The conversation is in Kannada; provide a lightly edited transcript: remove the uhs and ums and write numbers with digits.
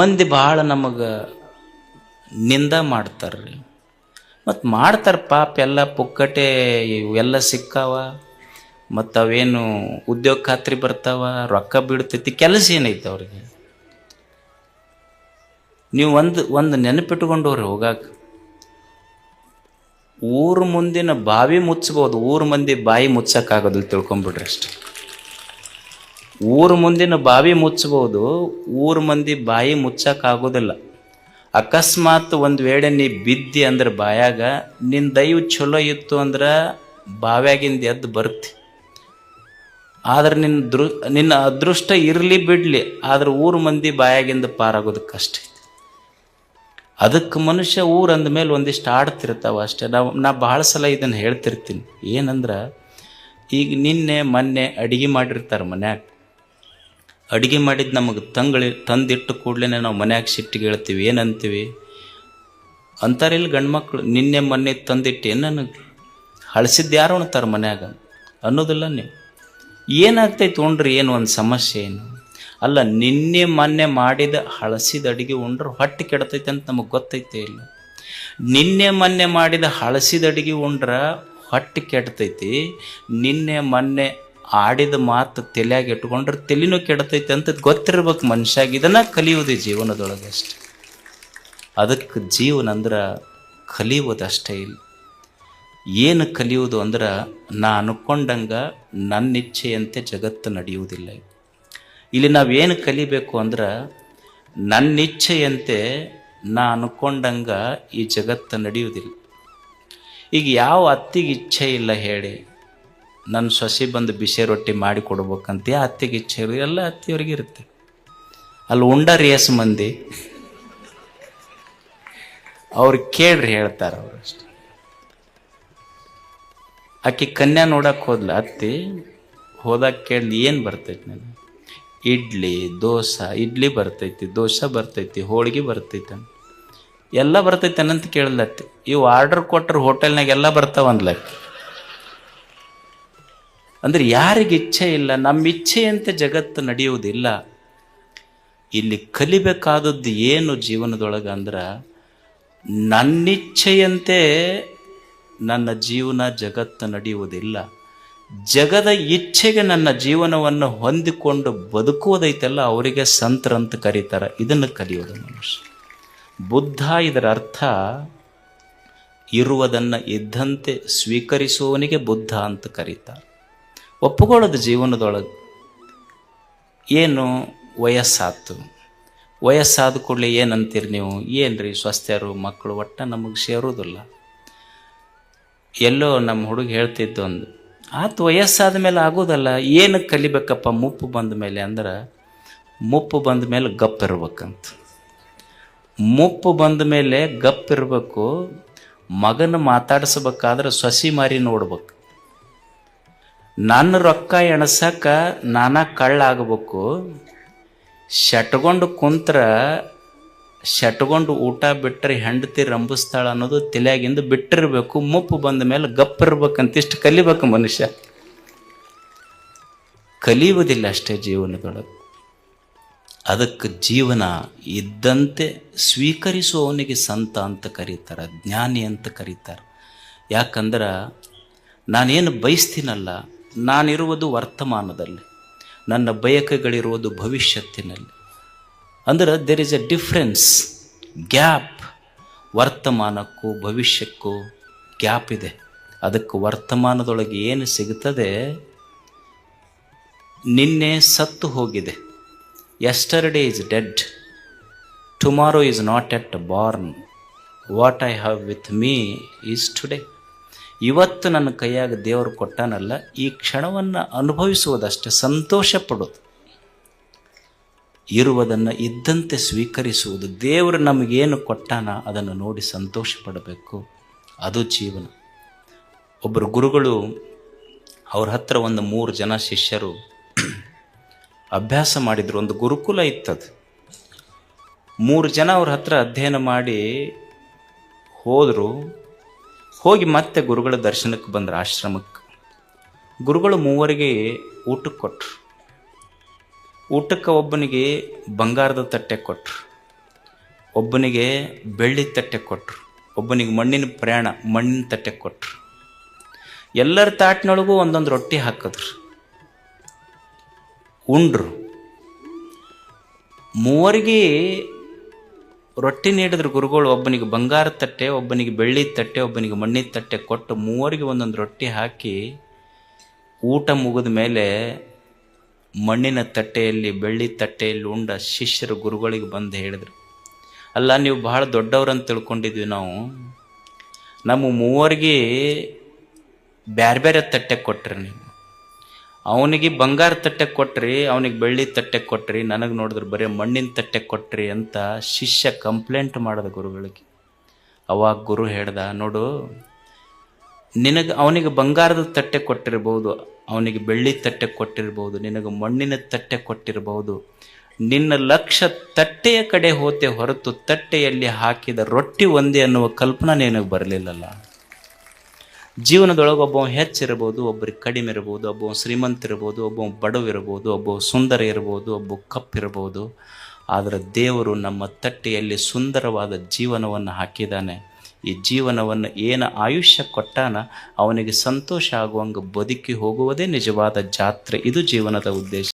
ಮಂದಿ ಭಾಳ ನಮಗೆ ನಿಂದ ಮಾಡ್ತಾರ್ರಿ. ಮತ್ತು ಮಾಡ್ತಾರೆ ಪಾಪ, ಎಲ್ಲ ಪುಕ್ಕಟೆ ಇವೆಲ್ಲ ಸಿಕ್ಕಾವ, ಮತ್ತು ಅವೇನು ಉದ್ಯೋಗ ಖಾತ್ರಿ ಬರ್ತಾವ, ರೊಕ್ಕ ಬೀಳ್ತೈತಿ, ಕೆಲಸ ಏನೈತೆ ಅವ್ರಿಗೆ? ನೀವು ಒಂದು ನೆನಪಿಟ್ಕೊಂಡವ್ರಿ ಹೋಗಾಕ, ಊರ ಮುಂದಿನ ಬಾವಿ ಮುಚ್ಚಬಹುದು, ಊರ ಮಂದಿ ಬಾಯಿ ಮುಚ್ಚಕ್ಕಾಗೋದಿಲ್ಲ, ತಿಳ್ಕೊಂಬಿಡ್ರಿ ಅಷ್ಟೆ. ಊರ ಮುಂದಿನ ಬಾವಿ ಮುಚ್ಚಬಹುದು, ಊರ ಮಂದಿ ಬಾಯಿ ಮುಚ್ಚಕ್ಕಾಗೋದಿಲ್ಲ. ಅಕಸ್ಮಾತ್ ಒಂದು ವೇಳೆ ನೀ ಬಿದ್ದಿ ಅಂದ್ರೆ ಬಾಯಾಗ, ನಿನ್ನ ದೈವ ಚಲೋ ಇತ್ತು ಅಂದ್ರೆ ಬಾವ್ಯಾಗಿಂದ ಎದ್ದು ಬರ್ತಿ. ಆದ್ರೆ ನಿನ್ನ ಅದೃಷ್ಟ ಇರಲಿ ಬಿಡಲಿ, ಆದ್ರೆ ಊರ ಮಂದಿ ಬಾಯಾಗಿಂದ ಪಾರಾಗೋದು ಕಷ್ಟ. ಅದಕ್ಕೆ ಮನುಷ್ಯ ಊರು ಅಂದಮೇಲೆ ಒಂದಿಷ್ಟು ಆಡ್ತಿರ್ತಾವ ಅಷ್ಟೇ. ನಾ ಭಾಳ ಸಲ ಇದನ್ನು ಹೇಳ್ತಿರ್ತೀನಿ. ಏನಂದ್ರೆ, ಈಗ ನಿನ್ನೆ ಮೊನ್ನೆ ಅಡುಗೆ ಮಾಡಿರ್ತಾರೆ ಮನ್ಯಾಗ, ಅಡುಗೆ ಮಾಡಿದ್ದು ನಮಗೆ ತಂದಿಟ್ಟು ಕೂಡಲೇ ನಾವು ಮನ್ಯಾಗ ಸಿಟ್ಟಿಗೆ ಹೇಳ್ತೀವಿ. ಏನಂತೀವಿ ಅಂತಾರಿಲ್ಲ ಗಂಡು ಮಕ್ಕಳು, ನಿನ್ನೆ ಮೊನ್ನೆ ತಂದಿಟ್ಟು ನನಗೆ ಹಳಸಿದ್ದು ಯಾರು ಉಣ್ತಾರೆ ಮನ್ಯಾಗ ಅನ್ನೋದಿಲ್ಲ. ನೀವು ಏನಾಗ್ತೈತೆ ಉಣ್ರಿ, ಏನು ಒಂದು ಸಮಸ್ಯೆ ಏನು ಅಲ್ಲ. ನಿನ್ನೆ ಮೊನ್ನೆ ಮಾಡಿದ ಹಳಸಿದ ಅಡುಗೆ ಉಂಡ್ರೆ ಹೊಟ್ಟೆ ಕೆಡ್ತೈತೆ ಅಂತ ನಮಗೆ ಗೊತ್ತೈತೆ ಇಲ್ಲ? ನಿನ್ನೆ ಮೊನ್ನೆ ಮಾಡಿದ ಹಳಸಿದ ಅಡುಗೆ ಉಂಡ್ರೆ ಹೊಟ್ಟೆ ಕೆಡ್ತೈತಿ, ನಿನ್ನೆ ಮೊನ್ನೆ ಆಡಿದ ಮಾತು ತಲೆಯಾಗಿ ಇಟ್ಕೊಂಡ್ರೆ ತಲೆನೂ ಕೆಡ್ತೈತೆ ಅಂತ ಗೊತ್ತಿರ್ಬೇಕು ಮನುಷ್ಯಾಗ. ಇದನ್ನ ಕಲಿಯೋದು ಜೀವನದೊಳಗೆ ಅಷ್ಟೆ. ಅದಕ್ಕೆ ಜೀವನ ಅಂದ್ರೆ ಕಲಿಯೋದಷ್ಟೇ ಇಲ್ಲ. ಏನು ಕಲಿಯೋದು ಅಂದ್ರೆ, ನಾ ಅನ್ಕೊಂಡಂಗೆ ನನ್ನ ಇಚ್ಛೆಯಂತೆ ಜಗತ್ತು ನಡೆಯುವುದಿಲ್ಲ. ಇಲ್ಲಿ ನಾವೇನು ಕಲಿಬೇಕು ಅಂದ್ರೆ, ನನ್ನ ಇಚ್ಛೆಯಂತೆ ನಾ ಅನ್ಕೊಂಡಂಗೆ ಈ ಜಗತ್ತು ನಡೆಯುವುದಿಲ್ಲ. ಈಗ ಯಾವ ಅತ್ತಿಗೆ ಇಚ್ಛೆ ಇಲ್ಲ ಹೇಳಿ, ನನ್ನ ಸೊಸೆ ಬಂದು ಬಿಸಿ ರೊಟ್ಟಿ ಮಾಡಿ ಕೊಡ್ಬೇಕಂತ ಆ ಅತ್ತಿಗೆ ಇಚ್ಛೆ ಇರೋದು, ಎಲ್ಲ ಅತ್ತಿಯವ್ರಿಗೆ ಇರುತ್ತೆ. ಅಲ್ಲಿ ಉಂಡ ರೇಸ್ ಮಂದಿ ಅವ್ರು ಕೇಳ್ರಿ ಹೇಳ್ತಾರೆ ಅವ್ರು ಅಷ್ಟೆ. ಆಕೆ ಕನ್ಯಾ ನೋಡಕ್ಕೆ ಹೋದ್ಲ ಅತ್ತಿ, ಹೋದಾಗ ಕೇಳಿ ಏನು ಬರ್ತೈತಿ ನನಗೆ? ಇಡ್ಲಿ ಬರ್ತೈತಿ, ದೋಸೆ ಬರ್ತೈತಿ, ಹೋಳಿಗೆ ಬರ್ತೈತೆ, ಎಲ್ಲ ಬರ್ತೈತೆ ಅನ್ನಂತ ಕೇಳಲತ್ತಿ. ಇವು ಆರ್ಡರ್ ಕೊಟ್ಟರು ಹೋಟೆಲ್ನಾಗ ಎಲ್ಲ ಬರ್ತಾವಂದ್ಲಕ್ಕೆ. ಅಂದ್ರೆ ಯಾರಿಗೆ ಇಚ್ಛೆ ಇಲ್ಲ, ನಮ್ಮ ಇಚ್ಛೆಯಂತೆ ಜಗತ್ತು ನಡೆಯುವುದಿಲ್ಲ. ಇಲ್ಲಿ ಕಲಿಬೇಕಾದದ್ದು ಏನು ಜೀವನದೊಳಗೆ ಅಂದ್ರೆ, ನನ್ನಿಚ್ಛೆಯಂತೆ ನನ್ನ ಜೀವನ ಜಗತ್ತು ನಡೆಯುವುದಿಲ್ಲ. ಜಗದ ಇಚ್ಛೆಗೆ ನನ್ನ ಜೀವನವನ್ನು ಹೊಂದಿಕೊಂಡು ಬದುಕುವುದೈತಲ್ಲ, ಅವರಿಗೆ ಸಂತರಂತ ಕರೀತಾರೆ. ಇದನ್ನು ಕಲಿಯೋದು ಮನುಷ್ಯ. ಬುದ್ಧ ಇದರ ಅರ್ಥ, ಇರುವುದನ್ನು ಇದ್ದಂತೆ ಸ್ವೀಕರಿಸುವವನಿಗೆ ಬುದ್ಧ ಅಂತ ಕರೀತಾರೆ. ಒಪ್ಪುಕೊಳ್ಳೋದು ಜೀವನದೊಳಗೆ. ಏನು ವಯಸ್ಸಾದ ಕೂಡಲೇ ಏನಂತೀರಿ ನೀವು? ಏನ್ರಿ ಸ್ವಸ್ಥರು ಮಕ್ಕಳು ಒಟ್ಟ ನಮಗೆ ಸೇರೋದಿಲ್ಲ. ಎಲ್ಲೋ ನಮ್ಮ ಹುಡುಗ ಹೇಳ್ತಿದ್ದು ಒಂದು, ಆತು ವಯಸ್ಸಾದ ಮೇಲೆ ಆಗೋದಲ್ಲ, ಏನು ಕಲಿಬೇಕಪ್ಪ ಮುಪ್ಪು ಬಂದ ಮೇಲೆ ಅಂದ್ರೆ, ಮುಪ್ಪು ಬಂದ ಮೇಲೆ ಗಪ್ಪಿರ್ಬೇಕಂತ. ಮುಪ್ಪು ಬಂದ ಮೇಲೆ ಗಪ್ಪಿರ್ಬೇಕು. ಮಗನ ಮಾತಾಡಿಸ್ಬೇಕಾದ್ರೆ ಸೊಸಿ ಮಾರಿ ನೋಡ್ಬೇಕು. ನನ್ನ ರೊಕ್ಕ ಎಣಸಕ್ಕ ನಾನಾ ಕಳ್ಳಾಗಬೇಕು, ಶಟ್ಕೊಂಡು ಕುಂತ್ರ ಶಟ್ಕೊಂಡು ಊಟ ಬಿಟ್ಟರೆ ಹೆಂಡತಿ ರಂಭಿಸ್ತಾಳ ಅನ್ನೋದು ತಲೆಯಾಗಿಂದ ಬಿಟ್ಟಿರ್ಬೇಕು. ಮುಪ್ಪು ಬಂದ ಮೇಲೆ ಗಪ್ಪಿರ್ಬೇಕಂತ ಇಷ್ಟು ಕಲಿಬೇಕು ಮನುಷ್ಯ. ಕಲಿಯುವುದಿಲ್ಲ ಅಷ್ಟೇ ಜೀವನದೊಳಗೆ. ಅದಕ್ಕೆ ಜೀವನ ಇದ್ದಂತೆ ಸ್ವೀಕರಿಸುವವನಿಗೆ ಸಂತ ಅಂತ ಕರೀತಾರೆ, ಜ್ಞಾನಿ ಅಂತ ಕರೀತಾರೆ. ಯಾಕಂದ್ರೆ ನಾನೇನು ಬಯಸ್ತೀನಲ್ಲ, ನಾನಿರುವುದು ವರ್ತಮಾನದಲ್ಲಿ, ನನ್ನ ಬಯಕೆಗಳಿರುವುದು ಭವಿಷ್ಯತ್ತಿನಲ್ಲಿ. ಅಂದ್ರೆ there is a difference, gap. ವರ್ತಮಾನಕ್ಕೂ ಭವಿಷ್ಯಕ್ಕೂ ಗ್ಯಾಪ್ ಇದೆ. ಅದಕ್ಕೆ ವರ್ತಮಾನದೊಳಗೆ ಏನು ಸಿಗುತ್ತದೆ, ನಿನ್ನೆ ಸತ್ತು ಹೋಗಿದೆ. Yesterday is dead, tomorrow is not yet born, what I have with me is today. ಇವತ್ತು ನನ್ನ ಕೈಯಾಗ ದೇವರು ಕೊಟ್ಟಾನಲ್ಲ, ಈ ಕ್ಷಣವನ್ನು ಅನುಭವಿಸುವುದಷ್ಟೇ, ಸಂತೋಷ ಪಡೋದು, ಇರುವುದನ್ನು ಇದ್ದಂತೆ ಸ್ವೀಕರಿಸುವುದು. ದೇವರು ನಮಗೇನು ಕೊಟ್ಟಾನ ಅದನ್ನು ನೋಡಿ ಸಂತೋಷ ಪಡಬೇಕು. ಅದು ಜೀವನ. ಒಬ್ಬರು ಗುರುಗಳು, ಅವ್ರ ಹತ್ರ ಒಂದು 3 ಜನ ಶಿಷ್ಯರು ಅಭ್ಯಾಸ ಮಾಡಿದರು. ಒಂದು ಗುರುಕುಲ ಇತ್ತದು. 3 ಜನ ಅವ್ರ ಹತ್ರ ಅಧ್ಯಯನ ಮಾಡಿ ಹೋದರು. ಹೋಗಿ ಮತ್ತೆ ಗುರುಗಳ ದರ್ಶನಕ್ಕೆ ಬಂದರು ಆಶ್ರಮಕ್ಕೆ. ಗುರುಗಳು 3 ಊಟಕ್ಕೆ ಕೊಟ್ಟರು. ಊಟಕ್ಕೆ ಒಬ್ಬನಿಗೆ ಬಂಗಾರದ ತಟ್ಟೆ ಕೊಟ್ಟರು, ಒಬ್ಬನಿಗೆ ಬೆಳ್ಳಿ ತಟ್ಟೆ ಕೊಟ್ಟರು, ಒಬ್ಬನಿಗೆ ಮಣ್ಣಿನ ಪ್ರಯಾಣ ಮಣ್ಣಿನ ತಟ್ಟೆ ಕೊಟ್ಟರು. ಎಲ್ಲರ ತಾಟಿನೊಳಗೂ ಒಂದೊಂದು ರೊಟ್ಟಿ ಹಾಕಿದ್ರು, ಉಂಡ್ರು. ಮೂವರಿಗೆ ರೊಟ್ಟಿ ನೀಡಿದ್ರು ಗುರುಗಳು. ಒಬ್ಬನಿಗೆ ಬಂಗಾರ ತಟ್ಟೆ, ಒಬ್ಬನಿಗೆ ಬೆಳ್ಳಿ ತಟ್ಟೆ, ಒಬ್ಬನಿಗೆ ಮಣ್ಣಿನ ತಟ್ಟೆ ಕೊಟ್ಟು ಮೂವರಿಗೆ ಒಂದೊಂದು ರೊಟ್ಟಿ ಹಾಕಿ ಊಟ ಮುಗಿದ ಮೇಲೆ ಮಣ್ಣಿನ ತಟ್ಟೆಯಲ್ಲಿ ಬೆಳ್ಳಿ ತಟ್ಟೆಯಲ್ಲಿ ಉಂಡ ಶಿಷ್ಯರು ಗುರುಗಳಿಗೆ ಬಂದು ಹೇಳಿದರು, ಅಲ್ಲ ನೀವು ಬಹಳ ದೊಡ್ಡವ್ರಂತ ತಿಳ್ಕೊಂಡಿದ್ವಿ ನಾವು, ನಮ್ಮ ಮೂವರಿಗೆ ಬೇರೆ ಬೇರೆ ತಟ್ಟೆ ಕೊಟ್ರಿ ನೀವು. ಅವನಿಗೆ ಬಂಗಾರ ತಟ್ಟೆ ಕೊಟ್ರಿ, ಅವನಿಗೆ ಬೆಳ್ಳಿ ತಟ್ಟೆ ಕೊಟ್ರಿ, ನನಗೆ ನೋಡಿದ್ರೆ ಬರೀ ಮಣ್ಣಿನ ತಟ್ಟೆ ಕೊಟ್ರಿ ಅಂತ ಶಿಷ್ಯ ಕಂಪ್ಲೇಂಟ್ ಮಾಡಿದ ಗುರುಗಳಿಗೆ. ಅವಾಗ ಗುರು ಹೇಳ್ದ, ನೋಡು, ನಿನಗೆ ಅವನಿಗೆ ಬಂಗಾರದ ತಟ್ಟೆ ಕೊಟ್ಟಿರ್ಬೋದು, ಅವನಿಗೆ ಬೆಳ್ಳಿ ತಟ್ಟೆ ಕೊಟ್ಟಿರ್ಬೋದು, ನಿನಗೆ ಮಣ್ಣಿನ ತಟ್ಟೆ ಕೊಟ್ಟಿರ್ಬೋದು. ನಿನ್ನ ಲಕ್ಷ್ಯ ತಟ್ಟೆಯ ಕಡೆ ಹೋತೆ ಹೊರತು ತಟ್ಟೆಯಲ್ಲಿ ಹಾಕಿದ ರೊಟ್ಟಿ ಒಂದೇ ಅನ್ನುವ ಕಲ್ಪನಾ ನಿನಗೆ ಬರಲಿಲ್ಲಲ್ಲ. ಜೀವನದೊಳಗೆ ಒಬ್ಬ ಹೆಚ್ಚಿರ್ಬೋದು, ಒಬ್ಬರಿಗೆ ಕಡಿಮೆ ಇರ್ಬೋದು, ಒಬ್ಬ ಶ್ರೀಮಂತ ಇರ್ಬೋದು, ಒಬ್ಬ ಬಡವಿರ್ಬೋದು, ಒಬ್ಬ ಸುಂದರ ಇರ್ಬೋದು, ಒಬ್ಬ ಕಪ್ಪಿರ್ಬೋದು. ಆದರೆ ದೇವರು ನಮ್ಮ ತಟ್ಟೆಯಲ್ಲಿ ಸುಂದರವಾದ ಜೀವನವನ್ನು ಹಾಕಿದ್ದಾನೆ. ಈ ಜೀವನವನ್ನು ಏನು ಆಯುಷ್ಯ ಕೊಟ್ಟಾನ ಅವನಿಗೆ ಸಂತೋಷ ಆಗುವಂಗೆ ಬದುಕಿ ಹೋಗುವುದೇ ನಿಜವಾದ ಜಾತ್ರೆ. ಇದು ಜೀವನದ ಉದ್ದೇಶ.